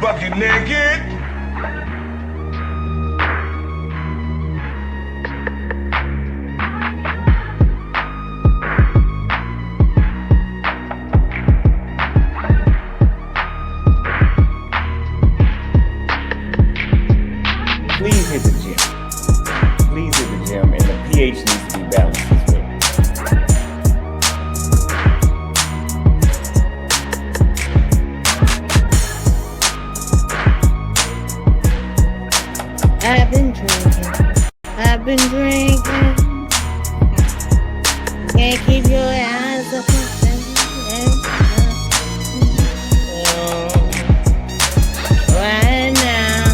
Bucket naked. Please hit the gym. Please hit the gym, and the pH needs to be balanced as well. I've been drinking. Can't keep your eyes up right now.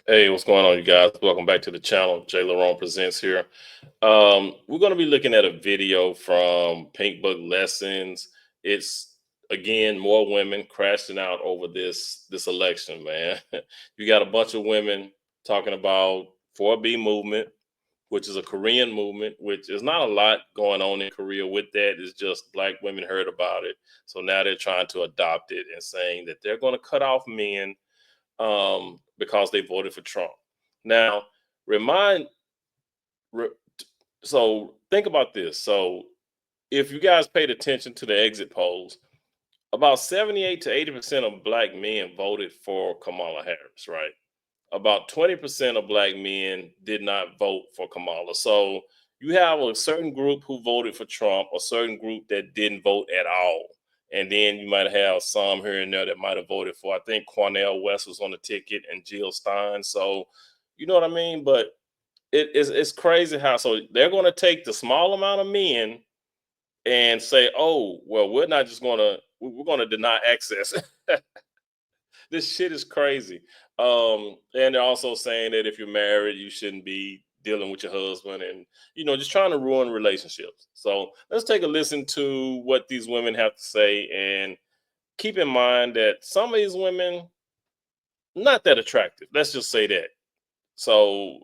Hey, what's going on, you guys? Welcome back to the channel. JLerone presents here. We're going to be looking at a video from Pink Book Lessons. It's again more women crashing out over this election, man. You got a bunch of women talking about 4B movement, which is a Korean movement, which is not a lot going on in Korea with that. It's just black women heard about it, so now they're trying to adopt it and saying that they're going to cut off men because they voted for Trump. Now, so think about this. So if you guys paid attention to the exit polls, about 78 to 80% of black men voted for Kamala Harris, right? About 20% of black men did not vote for Kamala. So you have a certain group who voted for Trump, a certain group that didn't vote at all. And then you might have some here and there that might have voted for, I think Cornel West was on the ticket and Jill Stein. So, you know what I mean? But it's crazy how, so they're going to take the small amount of men and say, oh, well, we're going to deny access. This shit is crazy. And they're also saying that if you're married, you shouldn't be dealing with your husband and, just trying to ruin relationships. So let's take a listen to what these women have to say, and keep in mind that some of these women, not that attractive. Let's just say that. So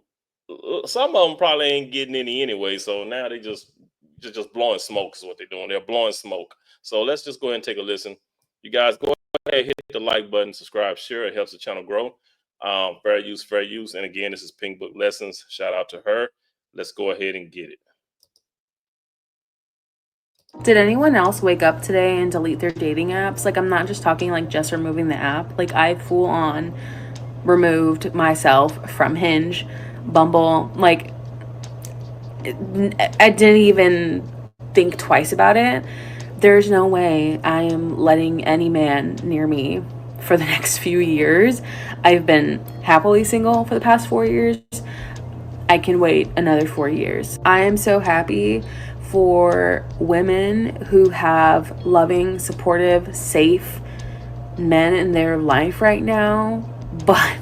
some of them probably ain't getting any anyway. So now they just blowing smoke is what they're doing. They're blowing smoke. So let's just go ahead and take a listen. You guys go ahead, hit the like button, subscribe, share. It helps the channel grow. Fair use, fair use. And again, this is Pink Book Lessons. Shout out to her. Let's go ahead and get it. Did anyone else wake up today and delete their dating apps? Like, I'm not just talking like just removing the app. Like, I full on removed myself from Hinge, Bumble. Like, I didn't even think twice about it. There's no way I am letting any man near me for the next few years. I've been happily single for the past 4 years. I can wait another 4 years. I am so happy for women who have loving, supportive, safe men in their life right now, but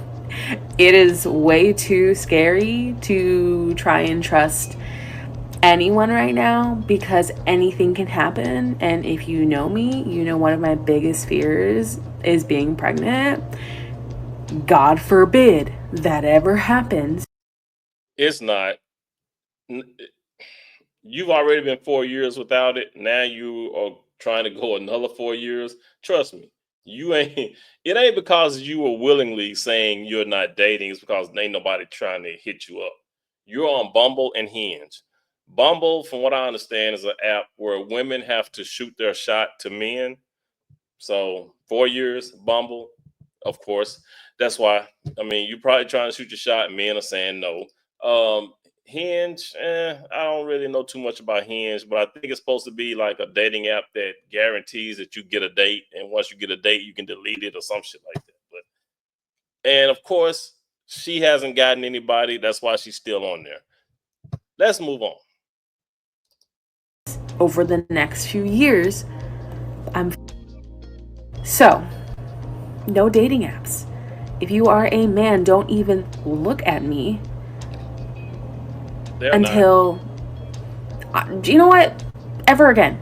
it is way too scary to try and trust anyone right now because anything can happen. And if you know me, you know one of my biggest fears is being pregnant. God forbid that ever happens. It's not. You've already been 4 years without it. Now you are trying to go another 4 years. Trust me, it ain't because you were willingly saying you're not dating. It's because ain't nobody trying to hit you up. You're on Bumble and Hinge. Bumble, from what I understand, is an app where women have to shoot their shot to men. So 4 years, Bumble, of course. That's why. I mean, you're probably trying to shoot your shot, and men are saying no. Hinge, I don't really know too much about Hinge, but I think it's supposed to be like a dating app that guarantees that you get a date, and once you get a date, you can delete it or some shit like that. And of course, she hasn't gotten anybody. That's why she's still on there. Let's move on. Over the next few years, so no dating apps. If you are a man, don't even look at me until you know what? Ever again.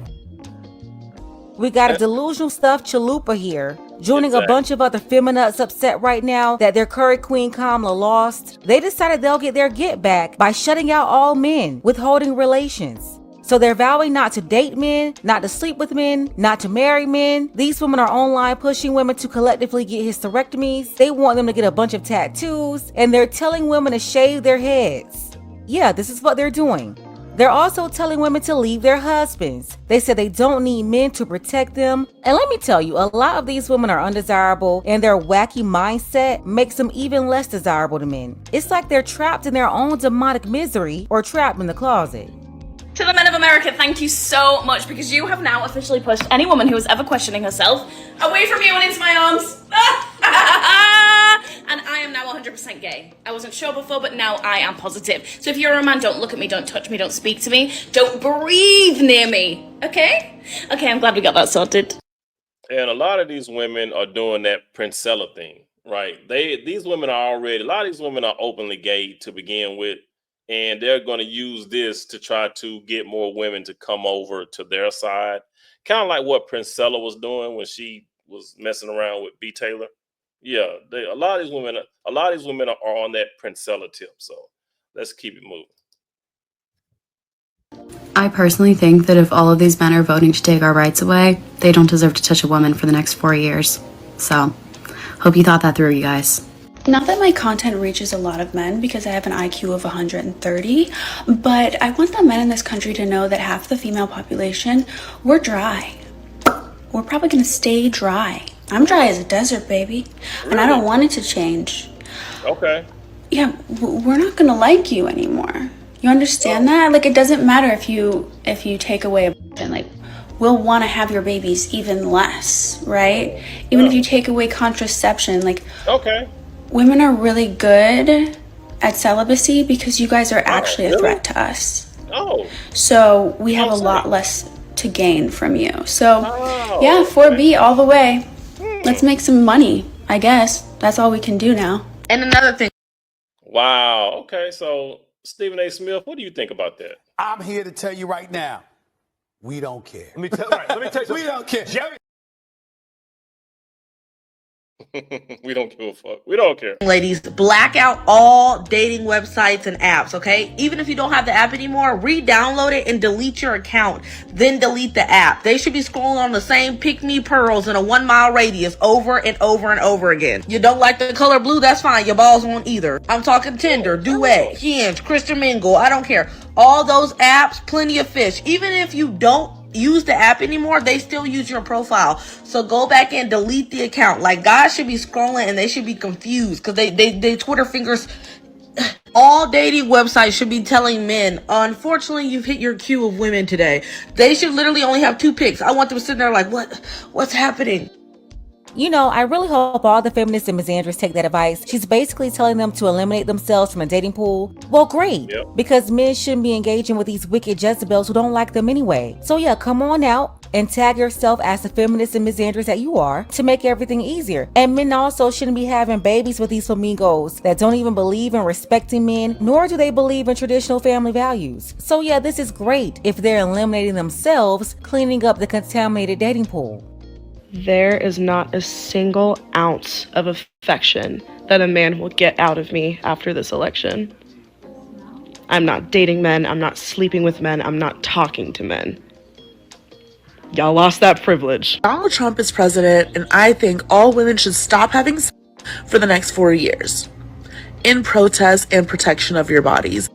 We got a delusional stuffed chalupa here, joining a bunch of other feminists upset right now that their curry queen Kamala lost. They decided they'll get their get back by shutting out all men, withholding relations. So they're vowing not to date men, not to sleep with men, not to marry men. These women are online pushing women to collectively get hysterectomies. They want them to get a bunch of tattoos, and they're telling women to shave their heads. Yeah, this is what they're doing. They're also telling women to leave their husbands. They said they don't need men to protect them. And let me tell you, a lot of these women are undesirable, and their wacky mindset makes them even less desirable to men. It's like they're trapped in their own demonic misery or trapped in the closet. To the men of America, thank you so much, because you have now officially pushed any woman who is ever questioning herself away from you and into my arms. And I am now 100% gay. I wasn't sure before, but now I am positive. So if you're a man, don't look at me, don't touch me, don't speak to me, don't breathe near me. Okay? Okay, I'm glad we got that sorted. And a lot of these women are doing that Princella thing, right? These women are already, a lot of these women are openly gay to begin with, and they're going to use this to try to get more women to come over to their side. Kind of like what Princella was doing when she was messing around with B. Taylor. Yeah, a lot of these women are on that Princella tip. So let's keep it moving. I personally think that if all of these men are voting to take our rights away, they don't deserve to touch a woman for the next 4 years. So, hope you thought that through, you guys. Not that my content reaches a lot of men because I have an IQ of 130, but I want the men in this country to know that half the female population, we're dry. We're probably gonna stay dry. I'm dry as a desert, baby, and I don't want it to change. Okay. Yeah, we're not gonna like you anymore. You understand that? Like, it doesn't matter if you take away abortion. Like, we'll want to have your babies even less, right? Even if you take away contraception, like, okay, women are really good at celibacy because you guys are actually a threat to us. Oh. So we have a lot less to gain from you. So yeah, 4B all the way. Let's make some money, I guess. That's all we can do now. And another thing. Wow. Okay. So Stephen A. Smith, what do you think about that? I'm here to tell you right now, we don't care. Let me tell you We don't care. Jerry. We don't give a fuck. We don't care. Ladies, black out all dating websites and apps, okay? Even if you don't have the app anymore, re-download it and delete your account. Then delete the app. They should be scrolling on the same Pick Me Pearls in a 1 mile radius over and over and over again. You don't like the color blue? That's fine. Your balls won't either. I'm talking Tinder, Duet, Hinge, Christian Mingle. I don't care. All those apps, plenty of fish. Even if you don't use the app anymore, they still use your profile. So go back and delete the account. Like, guys should be scrolling and they should be confused because they Twitter fingers. All dating websites should be telling men, unfortunately, you've hit your queue of women today. They should literally only have 2 picks. I want them sitting there like, what's happening? You know, I really hope all the feminists and misandrists take that advice. She's basically telling them to eliminate themselves from a dating pool. Well, great, because men shouldn't be engaging with these wicked Jezebels who don't like them anyway. So yeah, come on out and tag yourself as the feminist and misandrist that you are to make everything easier. And men also shouldn't be having babies with these flamingos that don't even believe in respecting men, nor do they believe in traditional family values. So yeah, this is great if they're eliminating themselves, cleaning up the contaminated dating pool. There is not a single ounce of affection that a man will get out of me after this election. I'm not dating men, I'm not sleeping with men, I'm not talking to men. Y'all lost that privilege. Donald Trump is president, and I think all women should stop having sex for the next 4 years, in protest and protection of your bodies.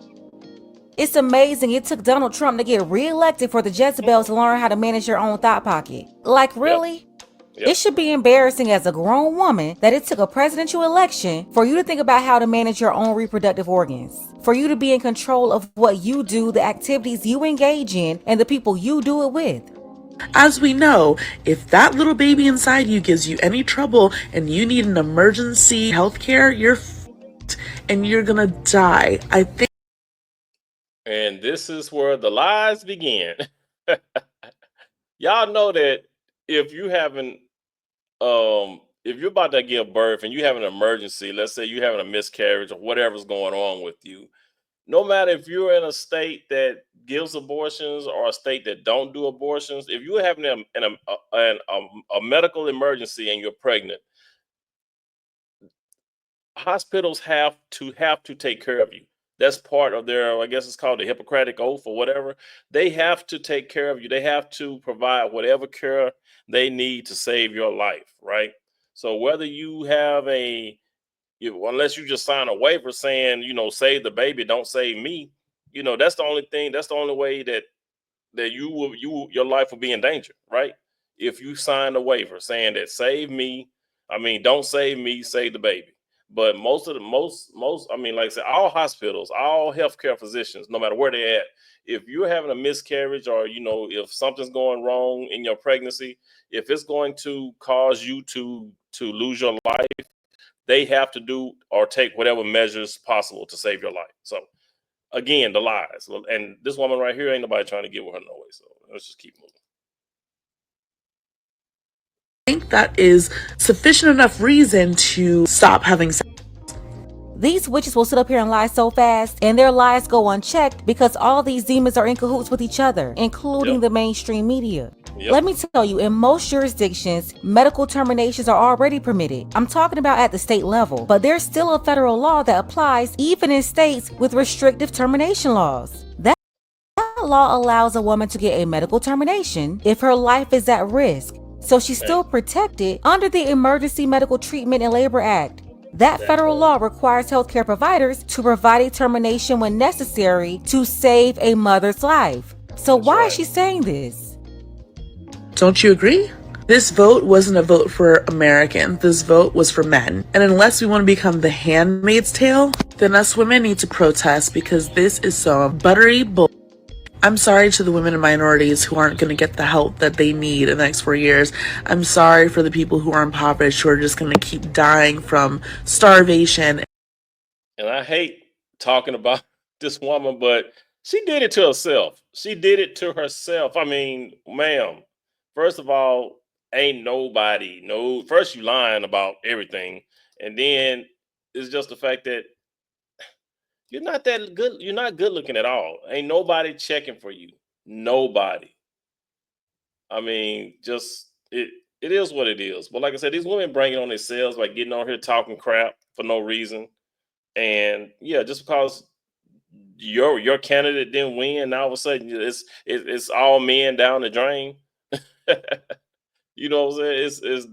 It's amazing it took Donald Trump to get reelected for the Jezebels to learn how to manage your own thought pocket. Like, really? It should be embarrassing as a grown woman that it took a presidential election for you to think about how to manage your own reproductive organs. For you to be in control of what you do, the activities you engage in, and the people you do it with. As we know, if that little baby inside you gives you any trouble and you need an emergency health care, you're f***ed and you're gonna die. I think And this is where the lies begin. Y'all know that if you having if you're about to give birth and you have an emergency, let's say you're having a miscarriage or whatever's going on with you, no matter if you're in a state that gives abortions or a state that don't do abortions, if you're having a medical emergency and you're pregnant, hospitals have to take care of you. That's part of their, I guess it's called the Hippocratic Oath or whatever. They have to take care of you. They have to provide whatever care they need to save your life, right? So whether you have unless you just sign a waiver saying, save the baby, don't save me, that's the only thing, that's the only way that your life will be in danger, right? If you sign a waiver saying that save me, don't save me, save the baby. But like I said, all hospitals, all healthcare physicians, no matter where they're at, if you're having a miscarriage or if something's going wrong in your pregnancy, if it's going to cause you to lose your life, they have to do or take whatever measures possible to save your life. So again, the lies. And this woman right here, ain't nobody trying to get with her no way. So let's just keep moving. I think that is sufficient enough reason to stop having sex. These witches will sit up here and lie so fast, and their lies go unchecked because all these demons are in cahoots with each other, including the mainstream media. Let me tell you, in most jurisdictions, medical terminations are already permitted. I'm talking about at the state level, but there's still a federal law that applies even in states with restrictive termination laws. That law allows a woman to get a medical termination if her life is at risk, so she's still protected under the Emergency Medical Treatment and Labor Act. That federal law requires healthcare providers to provide a termination when necessary to save a mother's life. So why is she saying this? Don't you agree? This vote wasn't a vote for Americans. This vote was for men. And unless we want to become the handmaid's tale, then us women need to protest because this is some buttery bull. I'm sorry to the women and minorities who aren't going to get the help that they need in the next 4 years. I'm sorry for the people who are impoverished who are just going to keep dying from starvation. And I hate talking about this woman, but she did it to herself. She did it to herself. Ma'am, first of all, ain't nobody first you lying about everything, and then it's just the fact that you're not that good. You're not good looking at all. Ain't nobody checking for you. Nobody. Just it is what it is. But like I said, these women bring it on themselves by getting on here talking crap for no reason. And yeah, just because your candidate didn't win, now all of a sudden it's all men down the drain. You know what I'm saying? It's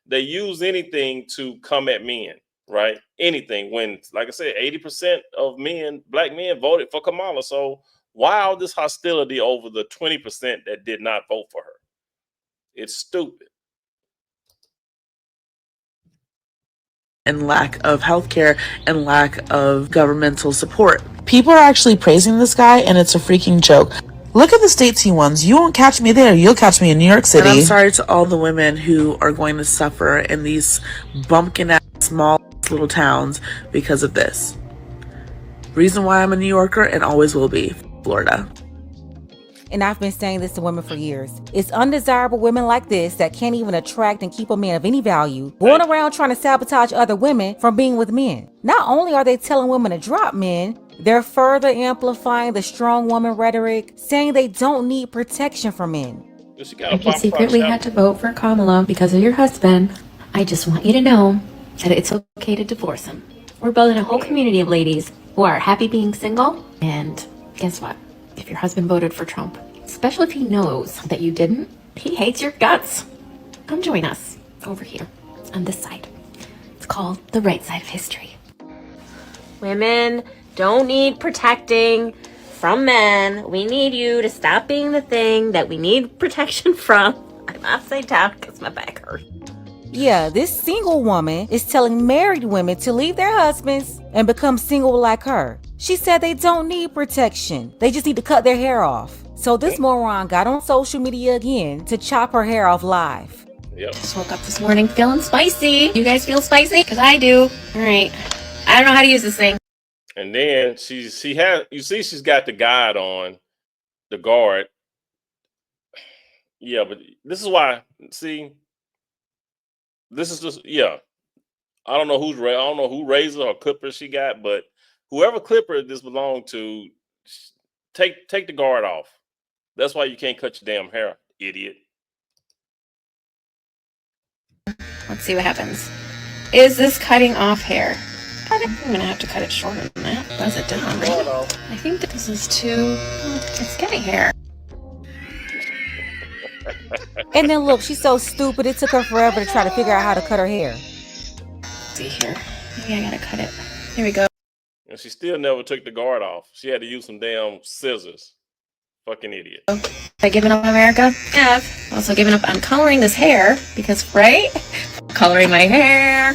they use anything to come at men, right? Anything. When, like I said, 80% of black men voted for Kamala. So why all this hostility over the 20% that did not vote for her? It's stupid. And lack of healthcare and lack of governmental support. People are actually praising this guy, and it's a freaking joke. Look at the states he won. You won't catch me there. You'll catch me in New York City. And I'm sorry to all the women who are going to suffer in these bumpkin-ass small little towns because of this. Reason why I'm a New Yorker and always will be. Florida. And I've been saying this to women for years. It's undesirable women like this that can't even attract and keep a man of any value, going around trying to sabotage other women from being with men. Not only are they telling women to drop men, they're further amplifying the strong woman rhetoric, saying they don't need protection from men. If you secretly had to vote for Kamala because of your husband, I just want you to know that it's okay to divorce him. We're building a whole community of ladies who are happy being single, and guess what? If your husband voted for Trump, especially if he knows that you didn't, he hates your guts. Come join us over here on this side. It's called the right side of history. Women don't need protecting from men. We need you to stop being the thing that we need protection from. I'm upside down because my back hurts. Yeah, this single woman is telling married women to leave their husbands and become single like her. She said they don't need protection. They just need to cut their hair off. So this moron got on social media again to chop her hair off live. Yep. Just woke up this morning feeling spicy. You guys feel spicy? Because I do. All right. I don't know how to use this thing. And then she has, you see, she's got the guard on, the guard. Yeah, but this is why. See, this is just I don't know I don't know who razor or clipper she got, but whoever clipper this belonged to, take the guard off. That's why you can't cut your damn hair, idiot. Let's see what happens. Is this cutting off hair? I'm gonna have to cut it shorter than that. Buzz it down, right? I think that this is too. It's getting hair. And then look, she's so stupid. It took her forever to try to figure out how to cut her hair. Let's see here. Maybe I gotta cut it. Here we go. And she still never took the guard off. She had to use some damn scissors. Fucking idiot. Have I given up on America? Have. Also given up on coloring this hair because, right? Coloring my hair,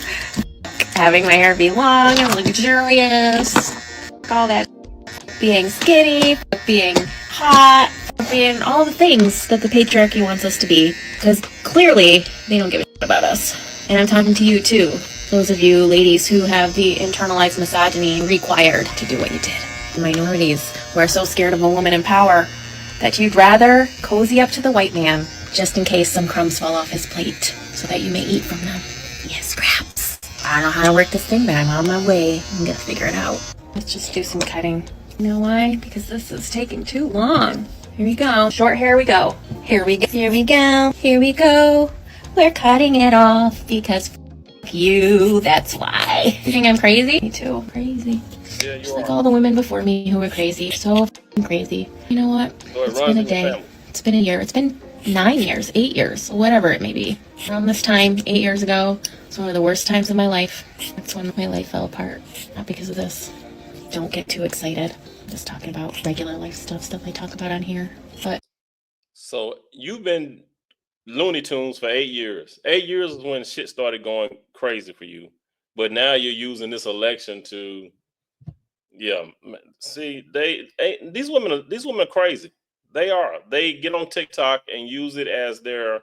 having my hair be long and luxurious, all that. Being skinny, being hot, being all the things that the patriarchy wants us to be. Because clearly, they don't give a shit about us. And I'm talking to you too. Those of you ladies who have the internalized misogyny required to do what you did. Minorities who are so scared of a woman in power that you'd rather cozy up to the white man just in case some crumbs fall off his plate so that you may eat from them. Yes, scraps. I don't know how to work this thing, but I'm on my way. I'm gonna figure it out. Let's just do some cutting. You know why? Because this is taking too long. Here we go. Short hair we go. Here we go. Here we go. Here we go. We're cutting it off because you. That's why. You think I'm crazy? Me too. Crazy. Yeah, you Just like all the women before me who were crazy. So crazy. You know what? It's been a day. It's been a year. It's been 9 years, 8 years, whatever it may be. Around this time, 8 years ago, it's one of the worst times of my life. That's when my life fell apart. Not because of this. Don't get too excited. I'm just talking about regular life stuff I talk about on here. But So you've been Looney Tunes for 8 years. 8 years is when shit started going crazy for you. But now you're using this election to, see, these women are crazy. They are. They get on TikTok and use it as their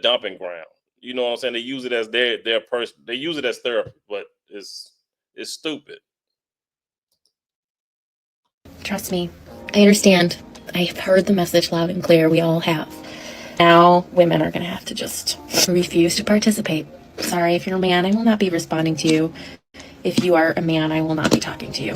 dumping ground. You know what I'm saying? They use it as their person. They use it as therapy, but it's stupid. trust me, I understand. I've heard the message loud and clear. We all have. Now women are going to have to just refuse to participate. Sorry, if you're a man, I will not be responding to you. If you are a man, I will not be talking to you.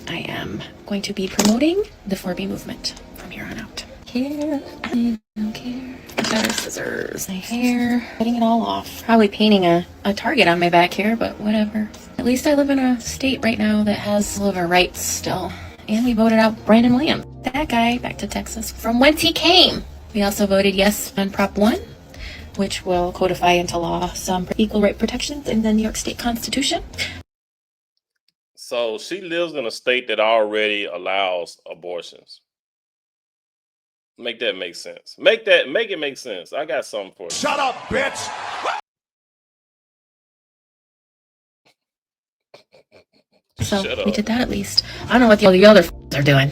I am going to be promoting the 4B movement from here on out. Care, I don't care. Better scissors, my hair, cutting it all off. Probably painting a target on my back here, but whatever. At least I live in a state right now that has all of our rights still. And we voted out Brandon Williams, that guy, back to Texas, from whence he came. We also voted yes on Prop 1, which will codify into law some equal right protections in the New York State Constitution. So she lives in a state that already allows abortions. Make that make sense. Make it make sense. I got something for you. Shut up, bitch! So we did that at least. I don't know what the other are doing.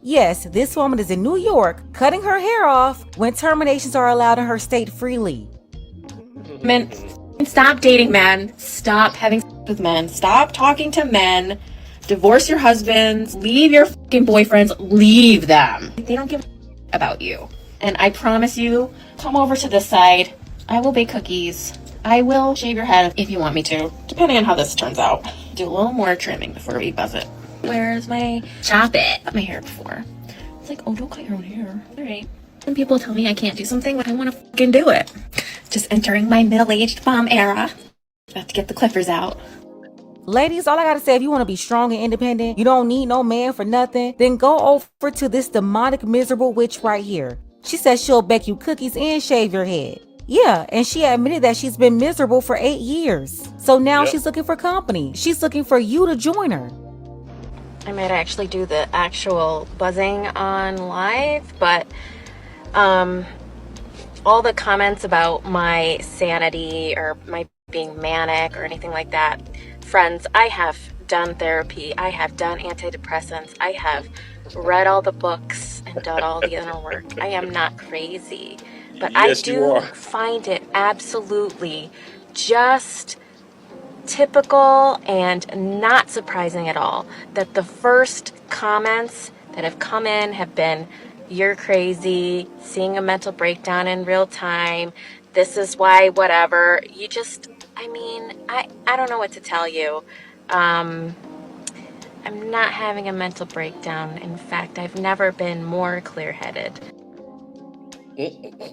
Yes, this woman is in New York, cutting her hair off when terminations are allowed in her state freely. Men, stop dating men. Stop having sex with men. Stop talking to men. Divorce your husbands. Leave your fucking boyfriends. Leave them. They don't give a about you. And I promise you, come over to this side. I will bake cookies. I will shave your head if you want me to, depending on how this turns out. Do a little more trimming before we buzz it. Where's my chop it? Cut my hair before. It's like, oh, don't cut your own hair. All right. When people tell me I can't do something, I want to fucking do it. Just entering my middle-aged mom era. About to get the clippers out. Ladies, all I gotta say, if you want to be strong and independent, you don't need no man for nothing, then go over to this demonic, miserable witch right here. She says she'll bake you cookies and shave your head. Yeah, and she admitted that she's been miserable for 8 years. So now she's looking for company. She's looking for you to join her. I might actually do the actual buzzing on live, but all the comments about my sanity or my being manic or anything like that, friends, I have done therapy. I have done antidepressants. I have read all the books and done all the inner work. I am not crazy, but Yes, I you do are. find it absolutely just typical and not surprising at all that the first comments that have come in have been, "You're crazy, seeing a mental breakdown in real time, this is why whatever." You just, I mean, I don't know what to tell you. I'm not having a mental breakdown. In fact, I've never been more clear-headed.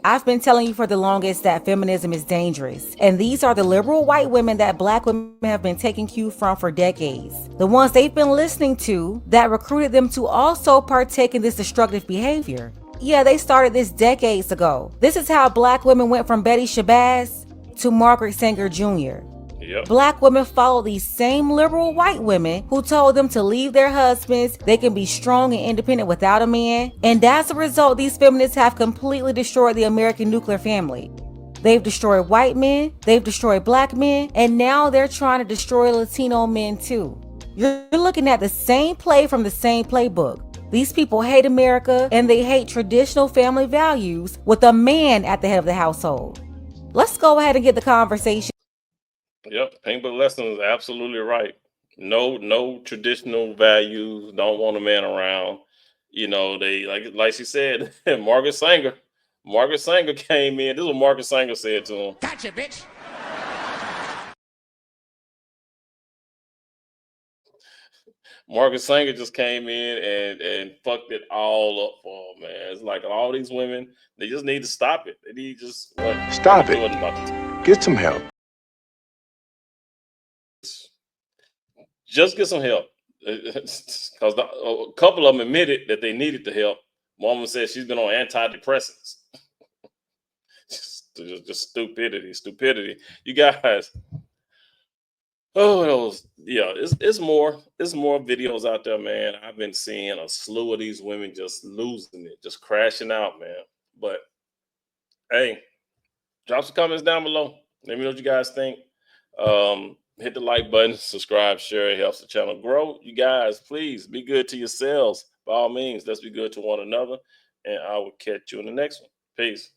I've been telling you for the longest that feminism is dangerous. And these are the liberal white women that black women have been taking cue from for decades. The ones they've been listening to that recruited them to also partake in this destructive behavior. Yeah, they started this decades ago. This is how black women went from Betty Shabazz to Margaret Sanger Jr. Yep. Black women followed these same liberal white women who told them to leave their husbands, they can be strong and independent without a man. And as a result, these feminists have completely destroyed the American nuclear family. They've destroyed white men, they've destroyed black men, and now they're trying to destroy Latino men too. You're looking at the same play from the same playbook. These people hate America and they hate traditional family values with a man at the head of the household. Let's go ahead and get the conversation. Yep, Pink Book Lesson is absolutely right. No traditional values. Don't want a man around. You know, they like she said. Margaret Sanger came in. This is what Margaret Sanger said to him. Gotcha, bitch. Margaret Sanger just came in and fucked it all up for him, man. It's like all these women, they just need to stop it. They need to just Stop it. Get some help. Just get some help. Because a couple of them admitted that they needed the help. One woman said she's been on antidepressants. just stupidity. You guys. Oh, it's more videos out there, man. I've been seeing a slew of these women just losing it, just crashing out, man. But hey, drop some comments down below. Let me know what you guys think. Hit the like button, subscribe, share. It helps the channel grow. You guys, please be good to yourselves. By all means, let's be good to one another. And I will catch you in the next one. Peace.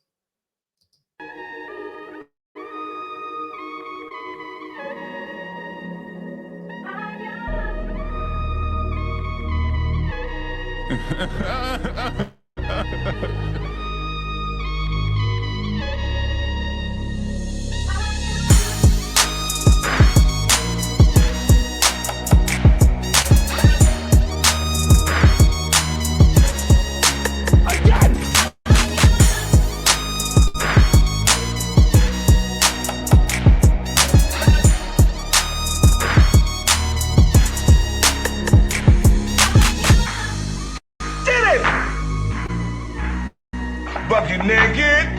Buck you naked.